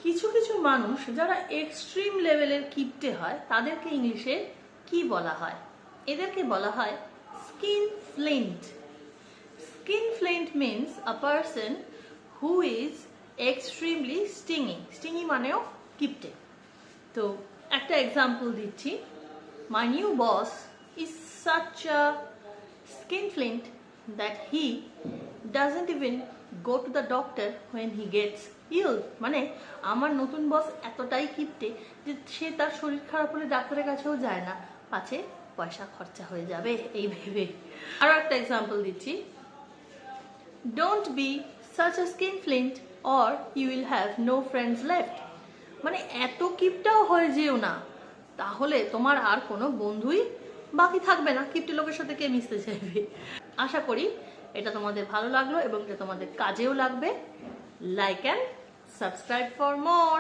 কিছু কিছু মানুষ যারা এক্সট্রিম লেভেলের কিপটে হয় তাদেরকে ইংলিশে কি বলা হয়? এদেরকে বলা হয় skinflint. Skinflint means a person who is extremely stingy. Stingy মানেও কিপটে। তো একটা এক্সাম্পল দিচ্ছি। My new boss is such a skinflint that he doesn't even go to the doctor when he gets ill. মানে আমার নতুন বস এতটাই কিপটে যে সে তার শরীর খারাপ হলে ডাক্তারের কাছেও যায় না, পাছে পয়সা খরচা হয়ে যাবে এই ভেবে। আরো একটা এক্সাম্পল দিচ্ছি। Don't be such a skinflint or you will have no friends left. মানে এত কিপটাও হয়ে যেও না, তাহলে তোমার আর কোনো বন্ধুই বাকি থাকবে না। কিপটে লোকের সাথে কে মিশতে চাইবে? আশা করি এটা তোমাদের ভালো লাগলো এবং এটা তোমাদের কাজেও লাগবে। Like and subscribe for more.